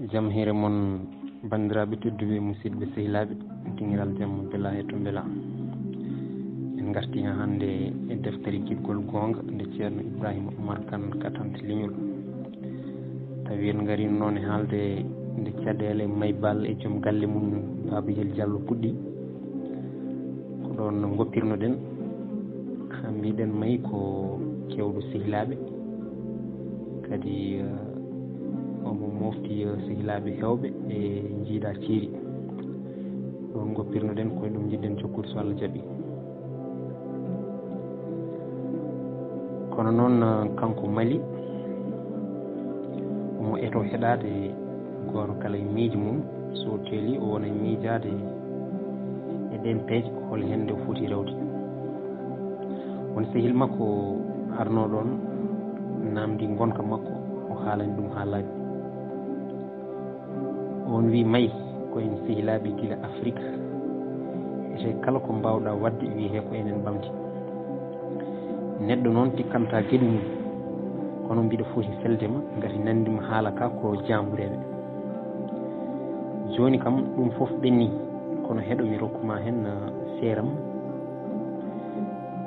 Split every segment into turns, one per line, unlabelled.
jam hiire mon bandiraɓe tedduɓe musidɓe sehilaɓe dingiral jamma bela e to beela en garti ha hande e deftere jiggol gonga nde ceerno Ibrahima Oumar Kane katante leñol tawi en gari noon e haalde nde caɗele maybal e joom galle mum Babayel Diallo puɗɗi ko ɗon goppirno ɗen ha mbiɗen mayi ko kewɗo sehilaɓe kadi omo mofti sehilaɓe hewɓe e jiiɗa ciiri ɗon goppirno ɗen koye ɗum jiɗɗen jokkude so Allah jaaɓi. kono noon kanko Mali omo eto heɗade goto kala e miijo mum so teeli o wona miijade e ɗen peeje hol hende o foti rewde won sehil makko arno ɗon namdi gonka makko o haalani ɗum ha laaɓi on wi mayi koyen sehilaɓe gila Afrique ete kala ko mbawɗa wadde wiite ko enen ɓamti neɗɗo noon tikkanta gueɗe mum kono mbiɗa foti feldema gati nandima haala ka ko jambureɓe joni kam ɗum foof ɓenni kono heeɗo mi rokkuma hen seeram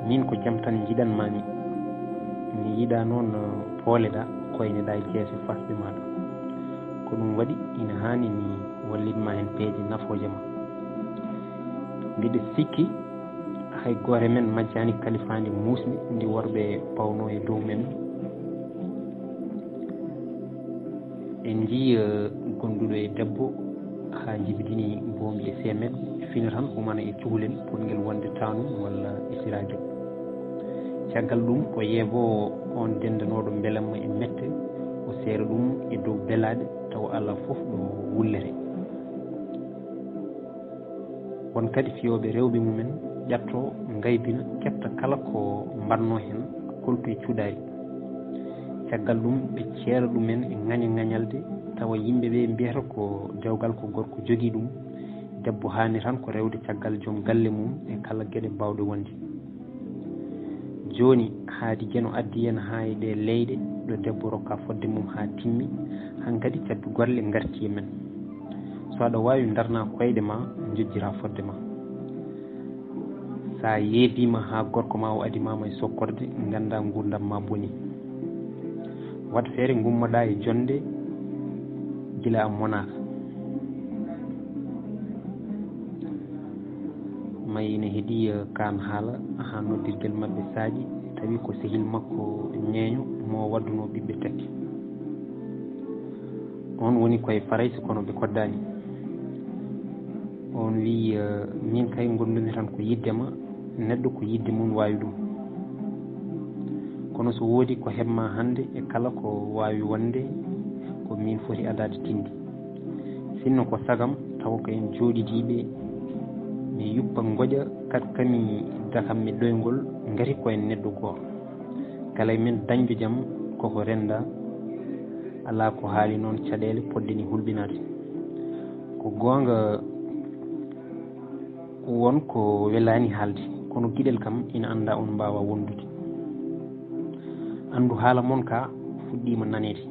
min ko jaam tan jiɗanmami mi yiiɗa noon pooleɗa koyneɗa e jeese fasɓe maɗa ko ɗum waɗi ina hani mi wallitma hen peeje nafoje ma mbiɗa sikki hay goore men majjani kalifande musni ndi worɓe pawno e dow men en jii gonduɗo e debbo ha jibidini boombi e semet fina tan umana e cuhulen pour ngel wonde tanu walla isiradio caggal ɗum o yeebo on dendanoɗo beelamma e mette o seera ɗum e dow belaɗe taw ala foof ɗo wullere won kadi fiyoɓe rewɓe mumen ƴatto gaybina ketta kala ko mbanno hen koltoye cuɗari caggal ɗum ɓe ceera ɗumen e ŋañalde tawa yimɓeɓe mbiyata ko dewgal ko gorko jogui ɗum debbo hani tan ko rewde caggal joom galle mum e kala gueɗe mbawɗe wonde joni haadi jeno addi hen ha e ɗe leyɗe ɗo debbo rokka fodde mum ha timmi hankkadi cabbi golle garti e men so aɗa wawi darna koyɗe ma jojjira fodde ma sa yeebima ha gorko ma o adimama e sokkorde ganda gurdam ma boni wat feere gummoɗa e jonde gila a monaka mayi ne heeɗi kan haala ha noddirguel mabɓe saaƴi tawi ko sehil makko ñeeño mo wadduno ɓiɓɓe tekki on woni koye Faraysi kono ɓe koddani on wi min kay gondumi tan ko yiddema neɗɗo ko yidde mum wawi ɗum kono so woodi ko heɓma hande e kala ko wawi wonde ko min foti adade tindi sinno ko sagam taw ko en jooɗidiɓe mi yuppa goƴa kat kami dakammi ɗoygol gati koyen neɗɗo goto kala men dañjo jaam koko renda ala ko haali noon caɗele poɗɗeni hulɓinade ko gonga won ko welani haalde kono guiɗel kam ina anda on mbawa wondude andu haala moon ka fuɗɗima nanede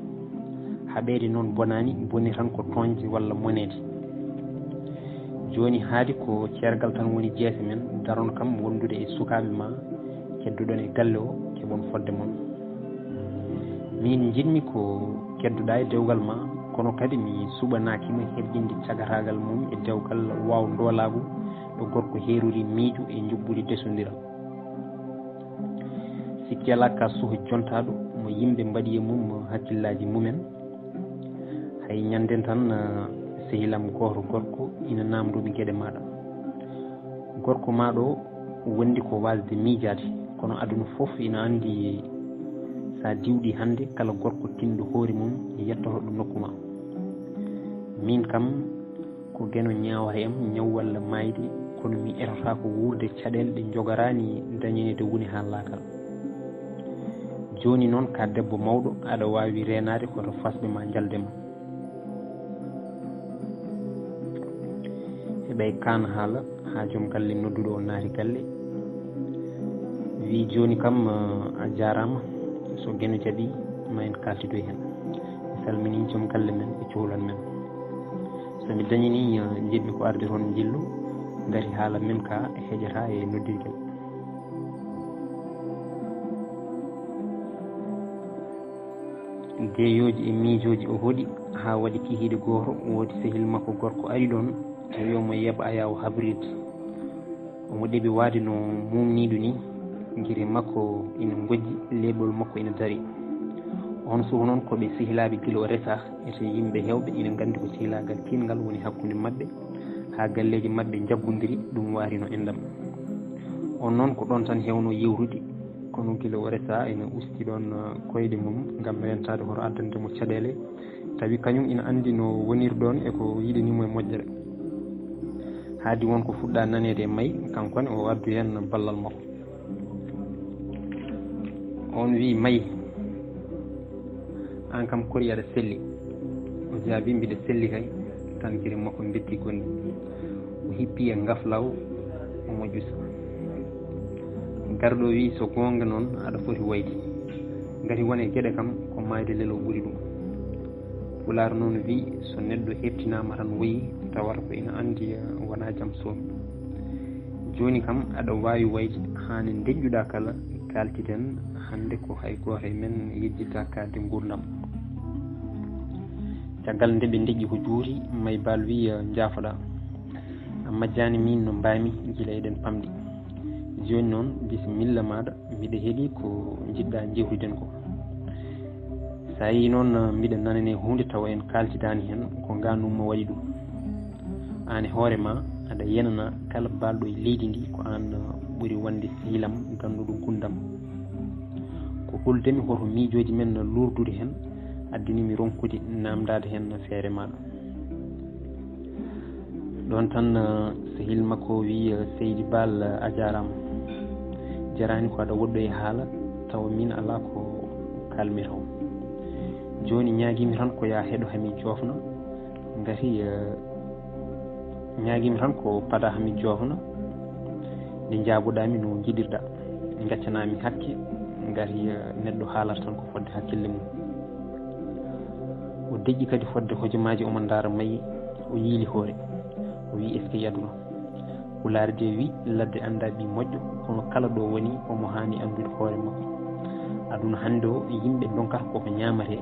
haɓede noon bonani boni tan ko toñde walla monede joni haadi ko ceergal tan woni jeese men daron kam wondude e sukaɓe ma kedduɗon e galle o keɓon fodde moon min jinmi ko kedduɗa e dewgal ma kono kadi mi suɓanakima herƴinde cagatagal mum e dewgal waw ndolagu ɗo gorko heeruri miijo e juɓɓudi desodira sikki ala ka suho jontaɗo mo yimɓe mbaɗi e mum hakkillaji mumen hay ñanden tan sehilam goto gorko ina namdomi gueɗe maɗa gorko maɗo wondi ko wasde miijade kono aduna foof ina andi sa diwɗi hande kala gorko tinɗo hoore mum yettoto ɗo nokku ma min kam ko gueno ñawata em ñaw walla mayde kono mi etota ko wurde caɗele ɗe jogarani dañede woni ha laakal joni noon ka debbo mawɗo aɗa wawi renade koto fasɓe ma jaldema heɓay kan haala ha joom galle nodduɗo o naati galle wi joni kam a jarama so gueno jaaɓi ma en kaltidoy hen mi salmini joom galle men e cuhlon men dañini jiɗmi ko arde toon jillu ngari haala men ka heƴata e noddirguel. deeyoji e miijoji o hoɗi ha waɗi kihiide goto woodi sehil makko gorko ari ɗon o wiyomo yeeɓa ayaw habride omo ɗeɓi waade no mumniɗo ni guiri makko ina gojji leeɓol makko ina daari. on suuka noon koɓe sehilaɓe guila o resa ete yimɓe hewɓe ina gandi ko sehilagal tingal woni hakkude mabɓe ha galleji mabɓe jaggodiri ɗum warino endam. on noon ko ɗon tan hewno yewrude kono guila o resa ina usti ɗon koyɗe mum gam rentade hoto addandemo caɗele tawi kañum ina andi no woniri ɗon eko yiɗanimo e moƴƴere. haadi won ko fuɗɗa nanede e maayi kankone o addu hen ballal makko. on wi maayi an kam kori aɗa selli. o jaabi mbiɗa selli kay tan guiri makko betti gonɗi o hippi e gaflaw omo ƴusa. garɗo wi so gonga noon aɗa foti wayde gati wone gueɗe kam ko mayde lelo ɓuuri ɗum. Pulaar noon wi so neɗɗo hebtinama tan wayi tawata ko ina andi wona jaam soomi. joni kam aɗa wawi wayde hande deƴƴuɗa kala kaltiten hande ko hay goto e men yejjita kadde gurdam. caggal nde ɓe deƴƴi ko juuti may bal wi jaafoɗa a majjani min no mbami guila eɗen pamɗi. joni noon bisimilla maɗa mbiɗa heeɗi ko jiɗɗa jewtiden ko. sa yi noon mbiɗa nanane hunde tawa en kaltidani hen ko ganumma waɗi ɗum. an e hoorema aɗa yenana kala balɗo e leydi ndi ko an ɓuuri wonde sehilam ganduɗo gundam. ko huldemi hoto miijoji men lurdude hen addinimi ronkude namdade hen feere maɗa. ɗon tan sehil makko wi Seydi Bal a jarama jarani ko aɗa woɗɗo e haala tawa min ala ko kalmi taw. joni ñaguimi tan ko ya heeɗo hami jofna gati ñaguimi tan ko pada hami jofna nde jaboɗami no jiɗirɗa gaccanami hakke gati neɗɗo haalata tan ko fodde hakkille mum. o deƴƴi kadi fodde hojomaji omo daara maayi o yiili hoore o wi est ce que yaduno. Pulaar de wi ladde anda ɓi moƴƴo kono kala ɗo woni omo hani andude hoore makko. aduna hande o yimɓe donkata koko ñamate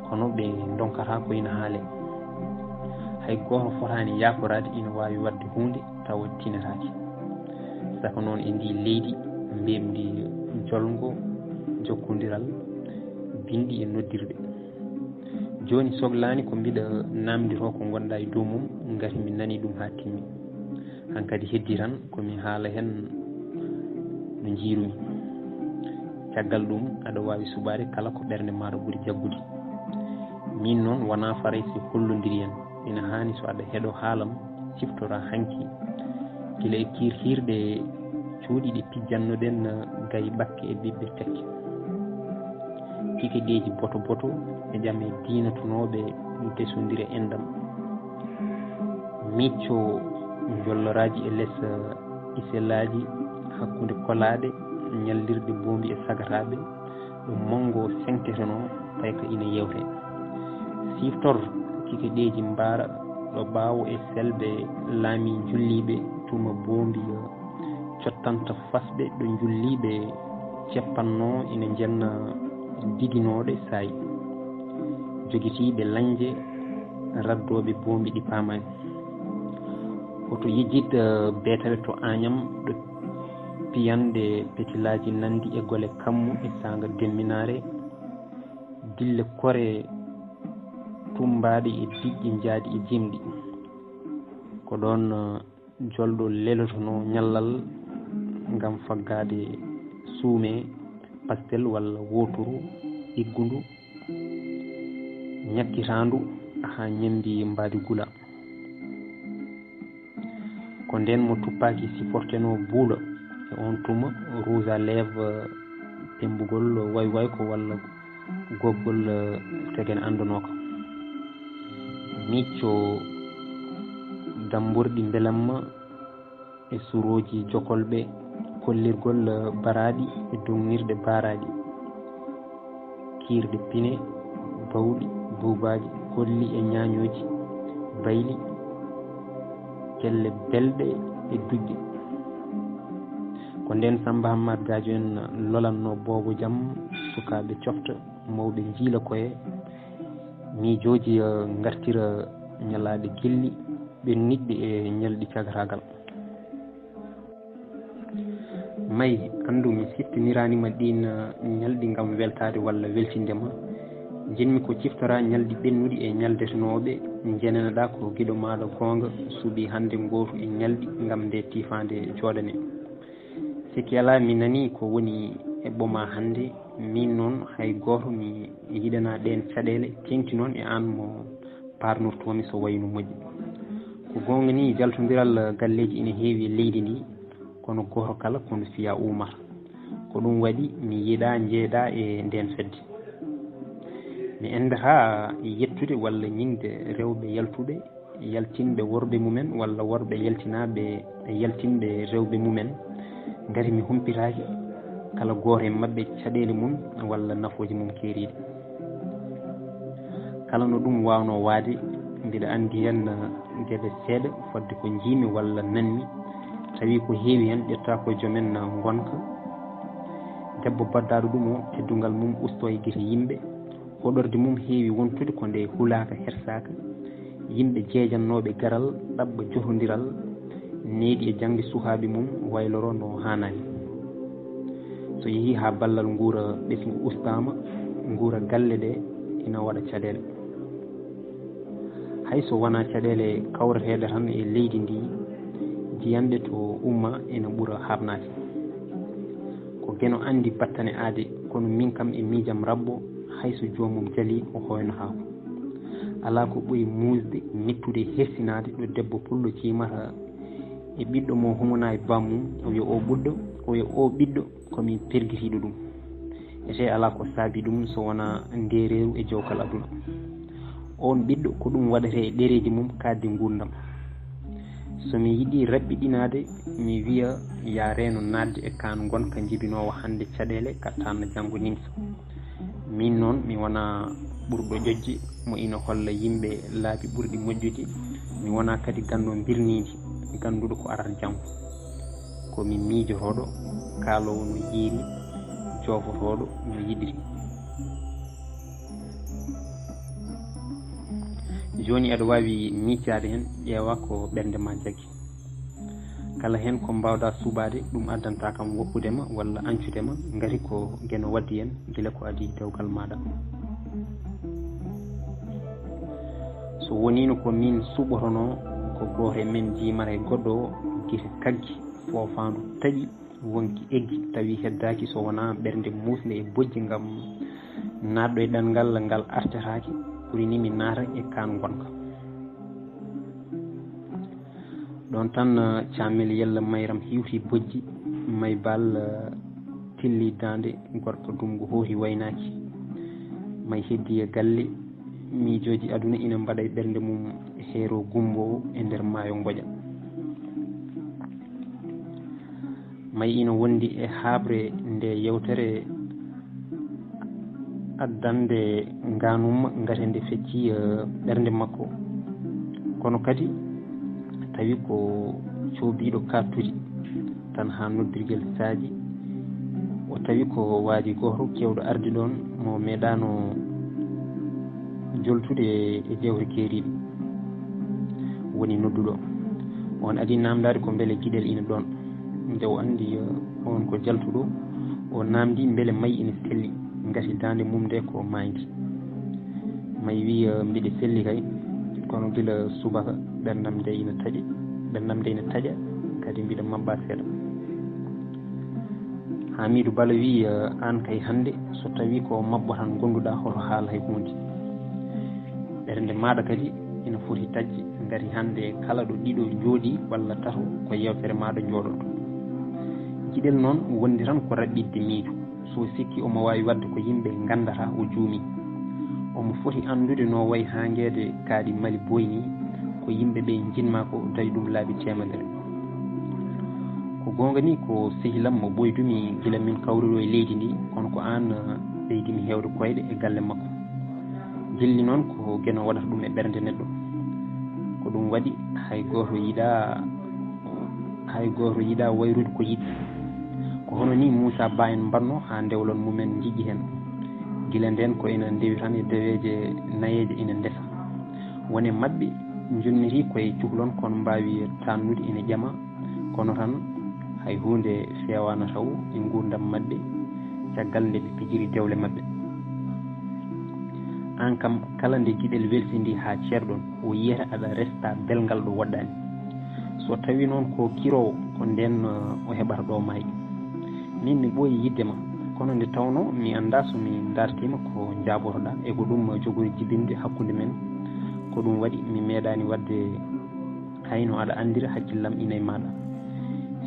kono ɓe donkata ko ina haale. hay goto fotani yaforade ina wawi wadde hunde tawa tinataki. saka noon e ndi leydi mbemdi jolgo jokkodiral bindi e noddirde. joni sohlani ko mbiɗa namdito ko gonɗa e dow mum gati mi nani ɗum ha timmi. hankkadi heddi tan komi haala hen no jiirumi. caggal ɗum aɗa wawi suɓade kala ko ɓernde maɗa ɓuuri jaggude. min noon wona faray so hollodiri en ina hani so aɗa heeɗo haalam ciftora hanki gila e kirhirɗe cuuɗi ɗe pijjannoɗen gayi ɓakke e bibbe tekke. kikeɗeji boto boto e ƴame dinatunoɓe desodira endam. micco jolloraji e less isellaji hakkude kolaɗe ñallirde bombi e sagataɓe ɗum mongo senketeno tawi ko ina yewte. siftor kikeɗeji mbara ɗo ɓaawo e selbe laami julliɓe tuma bombi cottanta fasɓe ɗo julliɓe ceppanno ina jenna didinoɗe saayi joguitiɓe lañje raddoɓe bombi ɗi paamani. oto yejjid beetawe to Agnam ɗo piyande petilaji nandi e gole kammu e sanga demminare dille kore tumbaɗe e diƴƴi jaadi e jimɗi ko ɗon jolɗo lelotono ñallal gam faggade suume pastel walla woturu iggundu ñakkitandu ha ñamdi mbadi gula. ko nden mo tuppaki siforteno buulo e on tuma rouge à lèvre tembugol way ko walla goggol tegen andanoka. micco damburɗi belamma e suroji jokolɓe kollirgol baraɗi e dongnirɗe baraɗi kiirɗe pine bawɗi buubaji kolli e ñañoji bayli gelle belɗe e dujɗe ko nden Samba Hammad Gadio en lolanno boobo jaam sukaɓe cofta mawɓe jiila koye miijoji gartira ñalaɗe gelli ɓenniɗɗe e ñalɗi cagaragal mayi andu mi siftiniraniima ɗin ñalɗi ngam weltade walla weltindema jinmi ko ciftora ñalɗi ɓennuɗi e ñaldetenoɓe jeneneɗa ko guiɗo maɗa gonga suuɓi hande goto e ñalɗi ngam nde tifade joɗane sikki ala mi nani ko woni e ɓoma hande min noon hay goto mi yiɗana ɗen caɗele tengti noon e an mo parnortomi so wayno moƴƴi ko gonga ni jaltodiral galleji ina heewi e leydi ndi kono goto kala kono fiya umata ko ɗum waɗi mi yiiɗa jeeɗa e nden fedde mi endata yettude walla ñingde rewɓe yaltuɓe yaltinɓe worɓe mumen walla worɓe yaltinaɓe yaltinɓe rewɓe mumen gati mi humpitaki kala goto e mabɓe caɗele mum walla nafoji mum keeriɗe kala no ɗum wawno waade mbiɗa andi hen gueɗe seeɗa fodde ko jiimi walla nanmi tawi ko heewi hen ƴetta ko joomen gonka debbo baddaɗo ɗum o teddugal mum usto e guite yimɓe hoɗorde mum heewi wontude ko nde hulaka hersaka yimɓe jeejannoɓe garal ɗaɓɓa jotodiral neeɗi e jangde sukaɓe mum wayloro no hanani so yeehi ha ballal guura ɓesgu ustama guura galle ɗe ina waɗa caɗele hayso wona caɗele kawreteɗe tan e leydi ndi jiyanɗe to umma ina ɓuura habnade ko gueno andi battane aade kono min kam e miijam rabbo hayso jomum jaali o hoyno haako ala ko ɓuuri musde mettude hersinade ɗo debbo pullo jimata e ɓiɗɗo mo humana e bammum oyo o ɓuɗɗo oyo o ɓiɗɗo komin perguitiɗo ɗum ete ala ko saabi ɗum so wona ndereru e jawkal aduna on ɓiɗɗo ko ɗum waɗete e ɗereji mum kadde gurdam somi yiiɗi raɓɓiɗinade mi wiya ya reeno nadde e kan gonka jibinowo hande caɗele kattanno janggo nimsa min noon mi wona ɓurɗo ƴoƴje mo ina holla yimɓe laabi ɓurɗi moƴƴude mi wona kadi ganndo birnidi ganduɗo ko arata janggo komi miijotoɗo kaalowo no yiiri jofotoɗo no yiɗiri joni aɗa wawi miccade hen ƴeewa ko ɓernde ma jaggi kala hen ko mbawɗa suɓade ɗum addanta kam woppudema walla ancudema gati ko gueno waddi hen guila ko adi dewgal maɗa so wonino ko min suɓotono ko goto e men jimata e goɗɗo o guite kaggi fofandu taaƴi wonki eggi tawi heddaki so wona ɓernde musde e bojji gam natɗo e ɗanngal ngal artetake ɓuri ni mi naata e kan gonka ɗon tan camel yalla mayram hiwti bojji may bal tilli dande gorko dumgo hooti waynaki may heddi e galle miijoji aduna ina mbaɗa e ɓernde mum heero gumbowo e nder maayo ngoƴa may ina wondi e haabre nde yewtere addande nganuma ngate nde fecci ɓernde makko kono kadi tawi ko coobiɗo kattude tan ha noddirguel saaji o tawi ko waadi goto kewɗo arde ɗon mo meeɗano joltude e jewte keeriɗe woni nodduɗo on adi namdade ko beele guiɗel ina ɗon nde o andi on ko jaltuɗo o namdi beele may ina selli gati dande mum nde ko maydi may wi mbiɗe selli kay kono gila subaka ɓerdam nde ina taƴa kadi mbiɗa mabba seeɗa Hamidou Bala wi an kay hande so tawi ko mabbo tan gonduɗa hoto haala hay hunde ɓernde maɗa kadi ina foti taƴde gati hande kala ɗo ɗiɗo jooɗi walla tato ko yewtere maɗa jooɗoto jiɗel noon wondi tan ko raɓɓidde miijo so sikki omo wawi wadde ko yimɓe gandata o juumi omo foti andude no wayi hanguede kaaɗi mali boyni ko yimɓeɓe jinma ko dañi ɗum laabi temedere ko gonga ni ko sehilam mo ɓoydumi gila min kawriɗo e leydi ndi kono ko an ɓeydimi hewde koyɗe e galle makko jilli noon ko gueno waɗata ɗum e ɓernde neɗɗo ɗum waɗi hay goto yiɗa wayrude ko yiɗi ko hono ni Moussa Ba en mbanno ha ndewlon mumen jiiƴi hen gila nden ko ina ndewi tan e deweje nayeje ina ndesa wone mabɓe jonniri koye cuhlon kono mbawi tannude ina ƴama kono tan hay hunde fewana taw e gurdam mabɓe caggal nde ɓe pijiri dewle mabɓe an kam kala nde guiɗel weltidi ha ceerɗon o yiyata aɗa resta belgal ɗo woɗɗani so tawi noon ko kirowo ko nden o heɓata ɗo maayi min mi ɓooyi yiddema kono nde tawno mi anda somi dartima ko jabotoɗa e ko ɗum jogori jibinde hakkude men ko ɗum waɗi mi meeɗani wadde hayno aɗa andira hakkillam ina e maɗa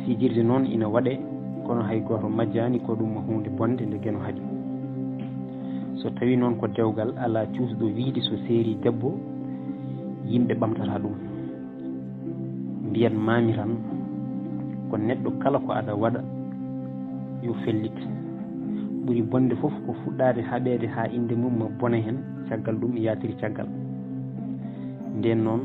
fijirde noon ina waɗe kono hay goto majjani ko ɗum hunde bonde nde gueno haaɗi so tawi noon ko dewgal ala cuusɗo wiide so seeri debbo yimɓe ɓamtata ɗum mbiyan mami tan ko neɗɗo kala ko aɗa waɗa yo fellit ɓuri bonde fof ko fuɗɗade haɓede ha inde mum bone hen caggal ɗum yatiri caggal nden noon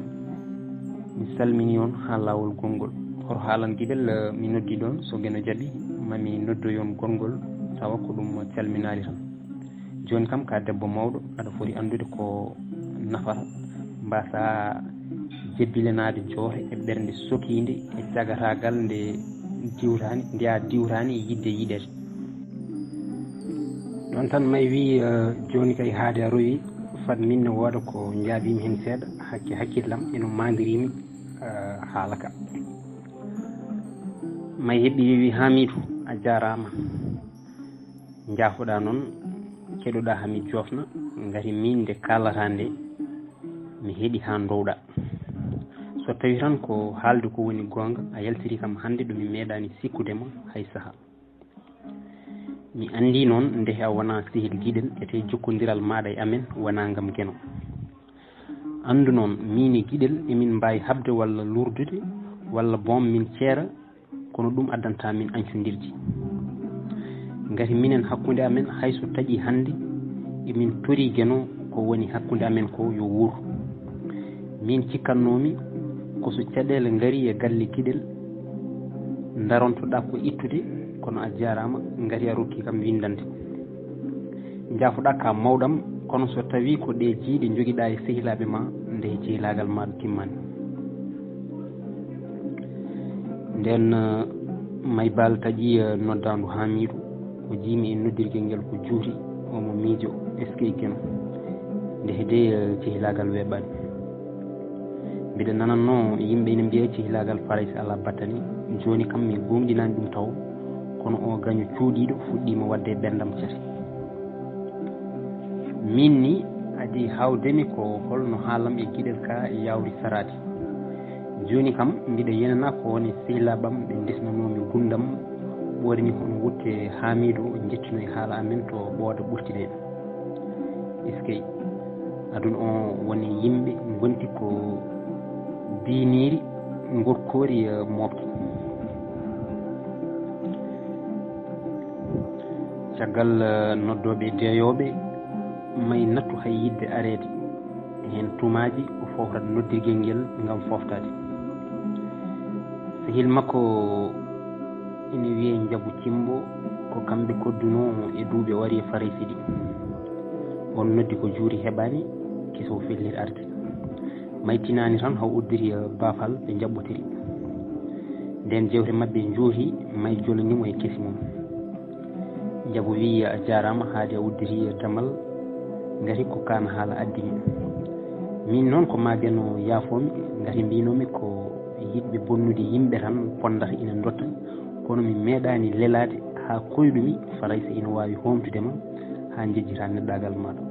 mi salmini on ha lawol gongol hoto haalan guiɗel mi noddi ɗon so gueno jaaɓi mami noddoyon gongol tawa ko ɗum calminali tan joni kam ka debbo mawɗo aɗa foti andude ko nafata mbasa jebbilenade joote e ɓernde sokide e cagatagal nde diwtani yidde yiɗede ɗon tan may wi joni kay haade a rowi fat min ne wooda ko jaabimi hen seeɗa hakkillam eno mandirimi haala ka may heeɓi wiwi Hamidou a jarama jaafoɗa noon keɗoɗa hami jofna gati min nde kalata nde mi heeɗi ha dowɗa so tawi tan ko haalde ko woni gonga a yaltiri kam hande ɗumi meeɗani sikkudema hay saaha mi andi noon nde a wona sehil guiɗel ete jokkodiral maɗa e amen wona gam gueno andu noon min e guiɗel emin mbawi habde walla lurdude walla boom min ceera kono ɗum addanta min ancodirji gati minen hakkude amen hayso taaƴi hande emin tori gueno ko woni hakkude amen ko yo wuur min cikkannomi koso caɗele gaari e galle guiɗel darontoɗa ko ittude kono a jarama gaari a rokki kam windande jaafoɗa ka mawɗam kono so tawi ko ɗe jiiɗe joguiɗa e sehilaɓe ma nde jehilagal maɗa timmani nden may bal taaƴi noddandu Hamidou o jiimi e noddirguel ngel ko juuti omo miijo est ce que gueno nde heede jehilagal weeɓani mbiɗa nananno yimɓe ene mbiya jehilagal faraysi ala battani joni kam mi gomɗinani ɗum taw kono o gaño cuuɗiɗo fuɗɗima wadde ɓendam cete min ni adi hawdemi ko holno haalam e guiɗel ka yawri sarade joni kam mbiɗa yenana ko woni sehilaɓam ɓe desnanomi gurdam ɓoodemi hono wutte Hamidou jettuno e haala amen to ɓooda ɓurtineɓe est ce que aduna o woni yimɓe gonti ko biniri gorkori mofte caggal noddoɓe deeyoɓe may nattu hay yidde arede hen tumaji o foftat noddirguel ngel gam foftade sehil makko ene wiye Jaabu Cimbo ko kamɓe kodduno e duuɓe wari e faraysi ɗi on noddi ko juuri heɓani kiso fellir arde maytinani tan haw uddiri baafal ɓe jaɓɓotiri nden jewte mabɓe jooti may jonanimo e kesi mum Jaabu wi a jarama haade a uddiri damal gati ko kana haala addimi min noon ko mageno yaafomi gati mbinomi ko yiɗɓe bonnude yimɓe tan pondata ina dotta kono mi meeɗani lelade ha koyɗumi faraysi ina wawi homtudema ha jejjita neɗɗagal maɗa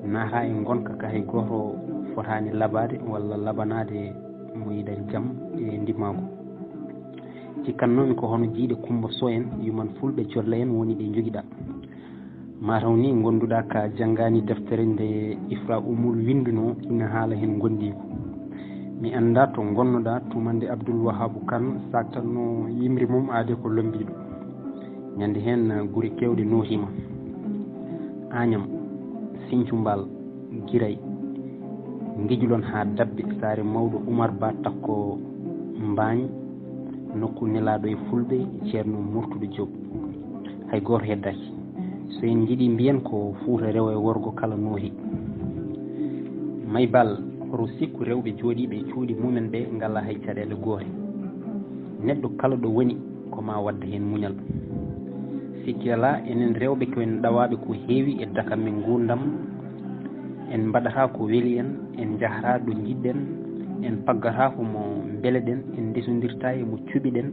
naata e gonka ka hay goto fotani labade walla labanade mo yiɗani jaam e ndimago cikkannomi ko hono jiiɗe Coumba Sow en yuman fulɓe jolla en woni ɗe joguiɗa mataw ni gonduɗa ka janggani deftere nde Ifra Umul winduno ina haala hen gondiko mi anda to gonnoɗa tumande Abdoul Wahabou Kane saktanno yimri mum aade ko lombiɗo ñande hen guure kewɗe notima Agnam Sinthiou Mbal Guiray ngijulon ha dabbe saare mawɗo Oumar Ba takko Mbagn nokku nelaɗo e fulɓe ceerno Mourtoudou Diop hay goto heddaki so en jiiɗi mbiyen ko Fouta rewo e worgo kala noohi Maybal horo sikku rewɓe jooɗiɓe e cuuɗi mumen ɓe ngala hay caɗele goote neɗɗo kala ɗo woni koma wadda hen muñal sikki ala enen rewɓe koen ɗawaɓe ko heewi e daka men gurdam en mbaɗata ko weeli en jahata ɗo jiɗɗen en paggata komo beeleɗen en ndesodirta emo cuɓiɗen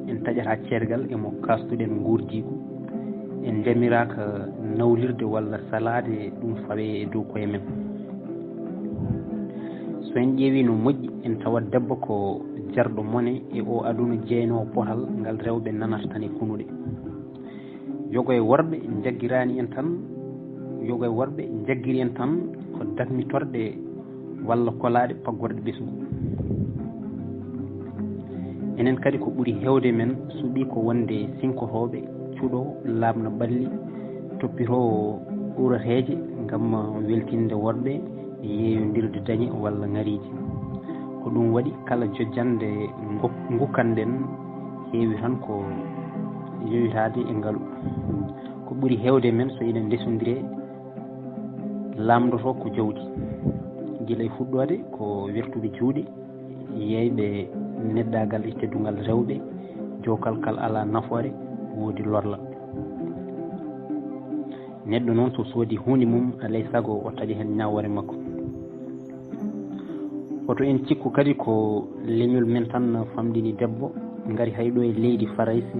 en taƴata ceergal emo kastuɗen gurdigu en jamiraka nawlirde walla salade ɗum fawe e dow koye men so en ƴeewi no moƴƴi en tawat debbo ko jarɗo mone e o aduna jeynowo potal ngal rewɓe nanata tan e kunuɗe yogo e worɓe jaggirani en tan yogo e worɓe jaggiri en tan ko darmitorde walla kolaɗe paggorde ɓesgu enen kadi ko ɓuuri hewde men suuɓi ko wonde sinkotoɓe cuuɗo laamno balli toppitowo ɓurateje gam weltinde worɓe e yeeyodirde dañe walla ŋariji ko ɗum waɗi kala jojjande gukkanɗen heewi tan ko yewitade e ngaalu ko ɓuuri hewde men so eɗen ndesodire lamdoto ko jawdi guila e fuɗɗode ko wertude juuɗe yeyɓe neddagal e teddugal rewɓe jokal kal ala nafoore woodi lorla neɗɗo noon so soodi hunde mum alay saago o taƴa hen ñawore makko oto en cikku kadi ko leñol men tan famɗini debbo gari hayɗo e leydi Faraysi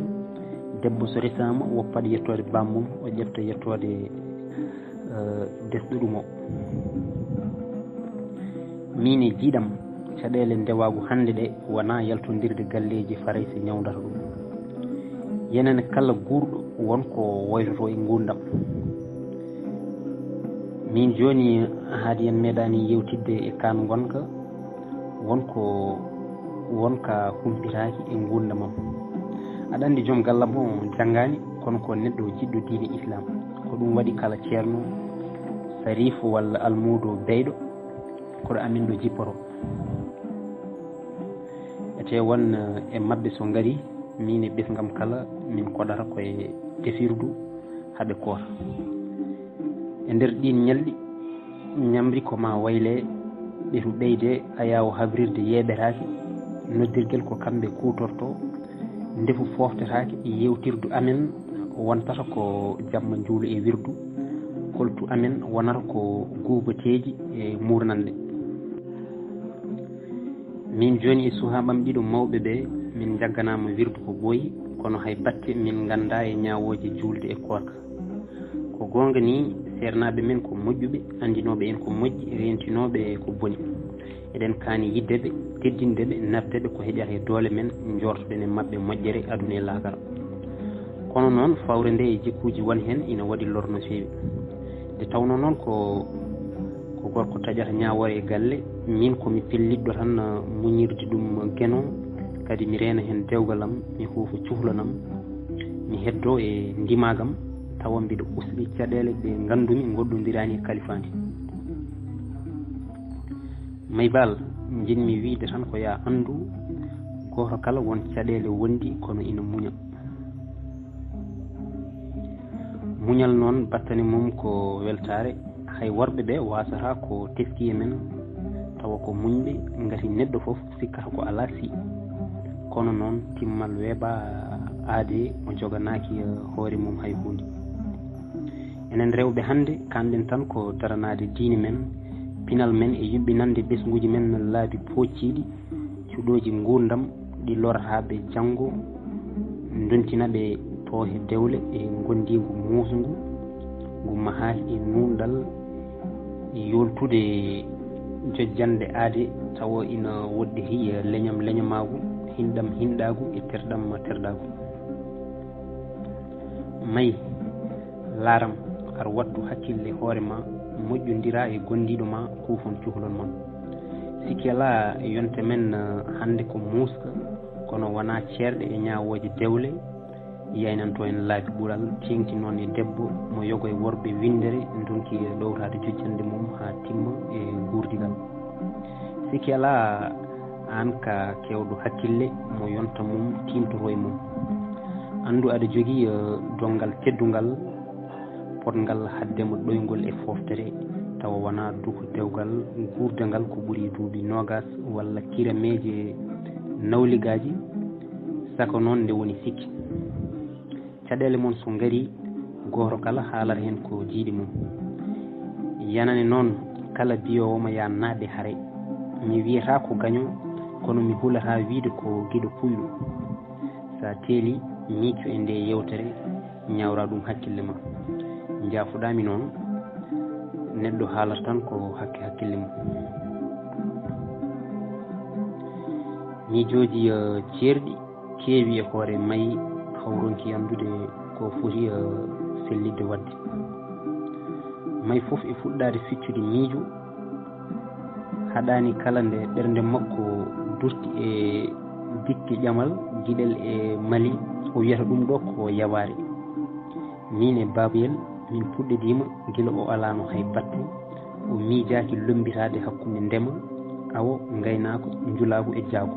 debbo so resama woppat yettode bammum o ƴefta yettode desɗo ɗum o min e jiiɗam caɗele ndewagu hande ɗe wona yaltodirde galleji Faraysi ñawdata ɗum yenen kala guurɗo wonko woytoto e gurdam min joni haadi en meeɗani yewtidde e kan gonka wonka humpitaki e gurdamam aɗa andi joom gallam o janggani kono ko neɗɗo jiɗɗo diine islam ko ɗum waɗi kala ceerno sarifu walla almudo beyɗo koɗo amin ɗo jippoto ete won e mabɓe so gari min e ɓesgam kala min koɗata koye defirdu haaɓe koota e nder ɗin ñalɗi ñamri koma wayle ɓetu ɓeyde ayawo habrirde yeɓetaki noddirguel ko kamɓe kutorto ndefu foftetake yewtirdu amen wontata ko jamma juulo e wirdu koltu amen wonata ko guubateji e murnande min joni e suhaɓam ɗiɗo mawɓe ɓe min jagganama wirdu ko ɓooyi kono hay batte min ganda e ñawoje julde e korka ko gonga ni sernaɓe men ko moƴƴuɓe andinoɓe en ko moƴƴi rentinoɓe ko boni eɗen kaani yiddeɓe teddindeɓe nabdeɓe ko heƴata e doole men jortoɗen e mabɓe moƴƴere aduna e laagal kono noon fawre nde e jikkuji won hen ina waɗi lor no feewi nde tawno noon ko gorko taƴata ñawore e galle min komi pelliɗɗo tan muñirde ɗum gueno kadi mi reena hen dewgalam mi huufa cuhlanam mi heddo e ndimagam tawa mbiɗa usɗi caɗele ɗe gandumi goɗɗodirani e kalifandi Maybal jinmi wiide tan ko ya andu goto kala won caɗele wondi kono ina muña muñal noon battane mum ko weltare hay worɓe ɓe wasata ko teski e men tawa ko muñɓe gati neɗɗo foof sikkata ko ala si kono noon timmal weeɓa aade o joganaki hoore mum hay hunde enen rewɓe hande kanɗen tan ko daranade diine men pinal men e yuɓɓinande ɓesguji men laabi pocciɗi cuɗoji gurdam ɗi lorataɓe janggo dontinaɓe toohe dewle e gondigu musungu ngu mahaki e nunɗal yoltude jojjande aade tawa ina woddiri leñam leñamagu hinɗam hinɗagu e terɗam terɗagu mayi laaram ar wattu hakkille hoore ma moƴƴodira e gondiɗo ma kufon cuhlon ma sikki ala yonte men hande ko muska kono wona ceerɗe e ñawoje dewle yaynanto en laabi ɓuural tengti noon e debbo mo yogo e worɓe windere donki ɗowtade jojjande mum ha timma e gurdigal sikki ala an ka kewɗo hakkille mo yonta mum timtoro e mum andu aɗa jogii dongal teddungal potngal haddemo ɗoygol e foftere tawa wona duko dewgal gurdangal ko ɓuuri duuɓi nogas walla kirameje nawligaji saka noon nde woni sikki caɗele moon so ngari goto kala haalata hen ko jiiɗi mum yanane noon kala biyowoma ya naɗde haare mi wiyata ko gaño kono mi hulata wiide ko guiɗo puyɗo sa teeli micco e nde yewtere ñawra ɗum hakkille ma jaafuɗami noon neɗɗo haalata tan ko hakkille mum miijoji ceerɗi keewi e hoore mayi hawronki andude ko foti sellidde wadde mayi fof e fuɗɗade ficcude miijo haɗani kala nde ɓernde makko durti e dikki ƴamal guiɗel e mali o wiyata ɗum ɗo ko yaware min e babayel min puɗɗidima guila o alano hay batte o miijaki lombitade hakkude ndema awo gaynako njulagu e jaago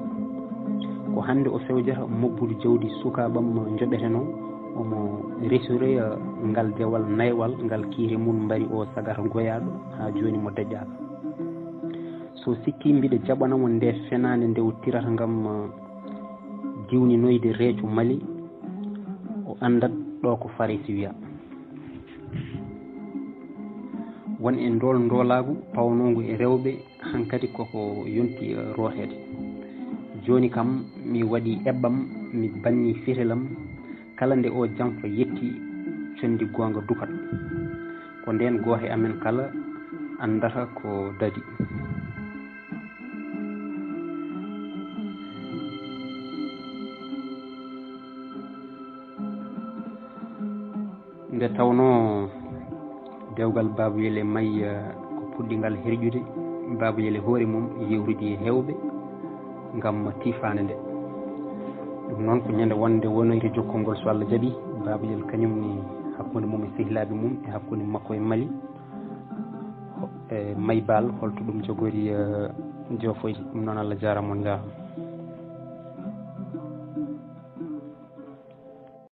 ko hande o fewjata mobbude jawdi sukaɓam joɓeteno omo resure ngal dewal naywal ngal kiire mum mbari o sagata goyaɗo ha joni mo daƴƴaka so sikki mbiɗa jaɓanamo nde fenade nde o tirata gam diwninoyde reeco mali o andat ɗo ko fare si wiya won e ndol ndolagu pawnogu e rewɓe hankkadi koko yonti rotede joni kam mi waɗi eɓɓam mi banni fitelam kala nde o jamfa yetti condi gonga dukat ko nden gooto amen kala andata ko dadi nde tawno dewgal babayel e mayi ko puɗɗingal herƴude babayel e hoore mum yewridi e hewɓe ngam tifande nde ɗum noon ko ñande wonde wonoyde jokkol ngol so Allah jaaɓi babayel kañumni hakkude mum e sehilaɓe mum e hakkude makko e Mali e mayi baal holto ɗum jogori jofoyde ɗum noon Allah jarama on jarama